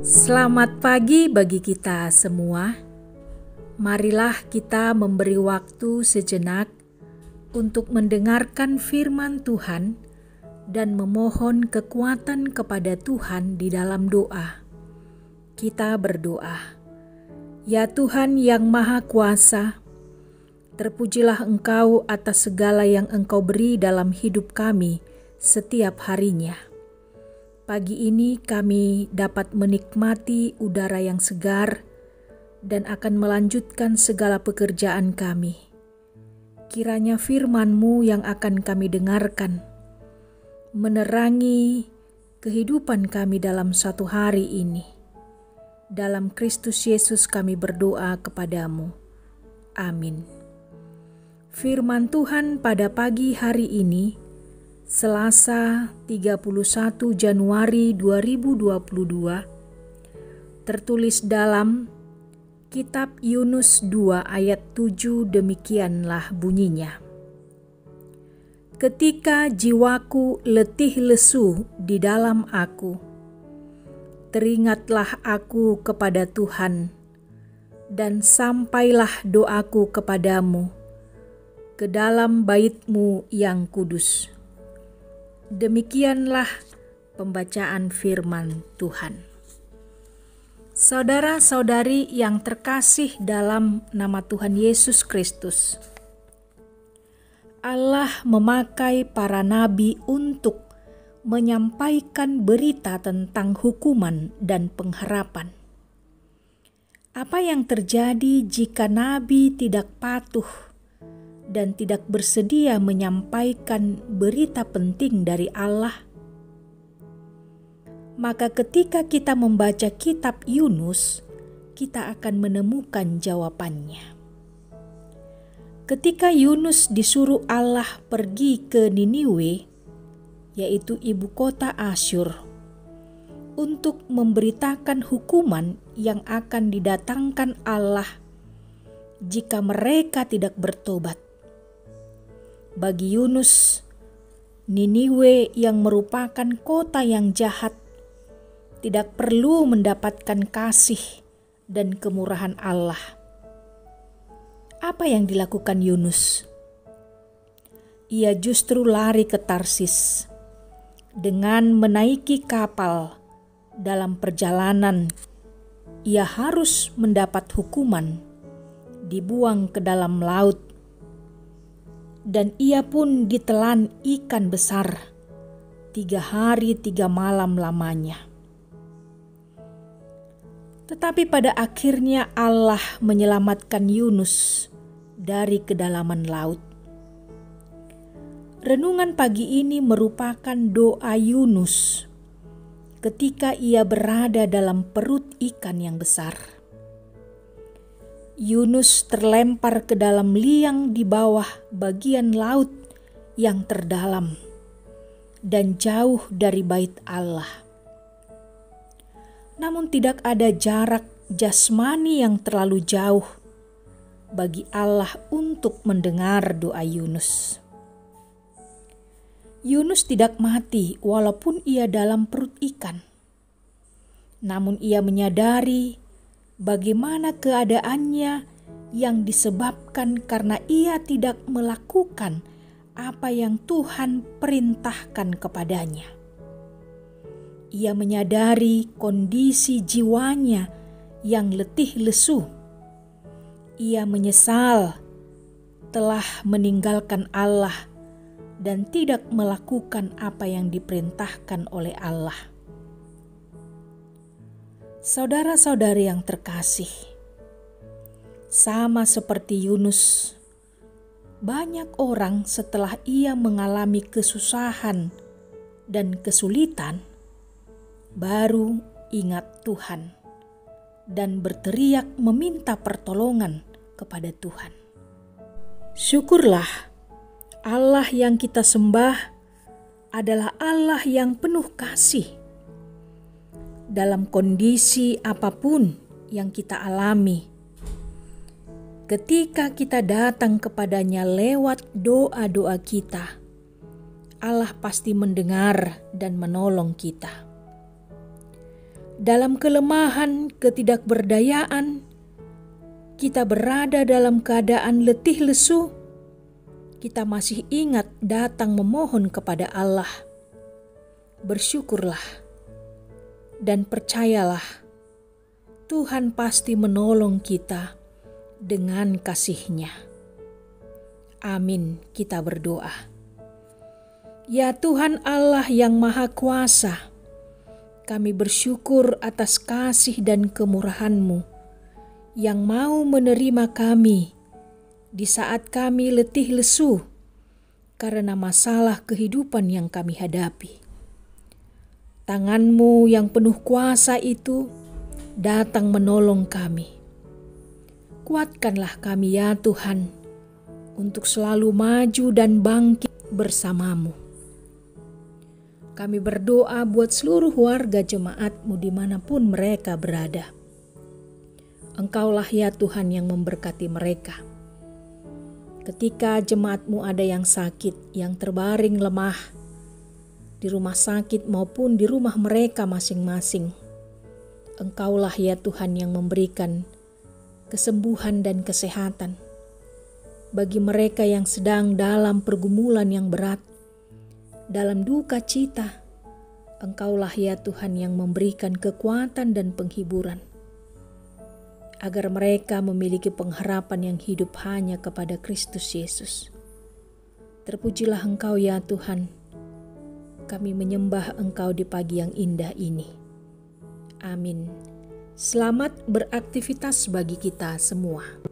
Selamat pagi bagi kita semua. Marilah kita memberi waktu sejenak untuk mendengarkan firman Tuhan dan memohon kekuatan kepada Tuhan di dalam doa. Kita berdoa. Ya Tuhan yang Maha Kuasa, terpujilah Engkau atas segala yang Engkau beri dalam hidup kami setiap harinya. Pagi ini kami dapat menikmati udara yang segar dan akan melanjutkan segala pekerjaan kami. Kiranya firman-Mu yang akan kami dengarkan menerangi kehidupan kami dalam satu hari ini. Dalam Kristus Yesus kami berdoa kepadamu. Amin. Firman Tuhan pada pagi hari ini, Selasa 31 Januari 2022, tertulis dalam Kitab Yunus 2 ayat 7, demikianlah bunyinya. Ketika jiwaku letih lesu di dalam aku, teringatlah aku kepada Tuhan, dan sampailah doaku kepadamu ke dalam bait-Mu yang kudus. Demikianlah pembacaan firman Tuhan. Saudara-saudari yang terkasih dalam nama Tuhan Yesus Kristus, Allah memakai para nabi untuk menyampaikan berita tentang hukuman dan pengharapan. Apa yang terjadi jika nabi tidak patuh dan tidak bersedia menyampaikan berita penting dari Allah? Maka ketika kita membaca kitab Yunus, kita akan menemukan jawabannya. Ketika Yunus disuruh Allah pergi ke Niniwe, yaitu ibu kota Asyur, untuk memberitakan hukuman yang akan didatangkan Allah jika mereka tidak bertobat. Bagi Yunus, Niniwe yang merupakan kota yang jahat tidak perlu mendapatkan kasih dan kemurahan Allah. Apa yang dilakukan Yunus? Ia justru lari ke Tarsis. Dengan menaiki kapal dalam perjalanan, ia harus mendapat hukuman, dibuang ke dalam laut, dan ia pun ditelan ikan besar 3 hari 3 malam lamanya. Tetapi pada akhirnya Allah menyelamatkan Yunus dari kedalaman laut. Renungan pagi ini merupakan doa Yunus ketika ia berada dalam perut ikan yang besar. Yunus terlempar ke dalam liang di bawah bagian laut yang terdalam dan jauh dari bait Allah. Namun tidak ada jarak jasmani yang terlalu jauh bagi Allah untuk mendengar doa Yunus. Yunus tidak mati walaupun ia dalam perut ikan. Namun ia menyadari bagaimana keadaannya yang disebabkan karena ia tidak melakukan apa yang Tuhan perintahkan kepadanya. Ia menyadari kondisi jiwanya yang letih lesu. Ia menyesal telah meninggalkan Allah dan tidak melakukan apa yang diperintahkan oleh Allah. Saudara-saudari yang terkasih, sama seperti Yunus, banyak orang setelah ia mengalami kesusahan dan kesulitan, baru ingat Tuhan dan berteriak meminta pertolongan kepada Tuhan. Syukurlah, Allah yang kita sembah adalah Allah yang penuh kasih. Dalam kondisi apapun yang kita alami, ketika kita datang kepadanya lewat doa-doa kita, Allah pasti mendengar dan menolong kita. dalam kelemahan, ketidakberdayaan, kita berada dalam keadaan letih lesu, kita masih ingat datang memohon kepada Allah. Bersyukurlah dan percayalah, Tuhan pasti menolong kita dengan kasih-Nya. Amin, kita berdoa. Ya Tuhan Allah yang Maha Kuasa, kami bersyukur atas kasih dan kemurahan-Mu yang mau menerima kami di saat kami letih lesu karena masalah kehidupan yang kami hadapi. Tangan-Mu yang penuh kuasa itu datang menolong kami. Kuatkanlah kami ya Tuhan untuk selalu maju dan bangkit bersama-Mu. Kami berdoa buat seluruh warga jemaat-Mu dimanapun mereka berada. Engkaulah ya Tuhan yang memberkati mereka. Ketika jemaat-Mu ada yang sakit, yang terbaring lemah, di rumah sakit maupun di rumah mereka masing-masing, Engkaulah ya Tuhan yang memberikan kesembuhan dan kesehatan. Bagi mereka yang sedang dalam pergumulan yang berat, dalam duka cita, Engkaulah ya Tuhan yang memberikan kekuatan dan penghiburan, agar mereka memiliki pengharapan yang hidup hanya kepada Kristus Yesus. Terpujilah Engkau ya Tuhan, kami menyembah Engkau di pagi yang indah ini. Amin. Selamat beraktivitas bagi kita semua.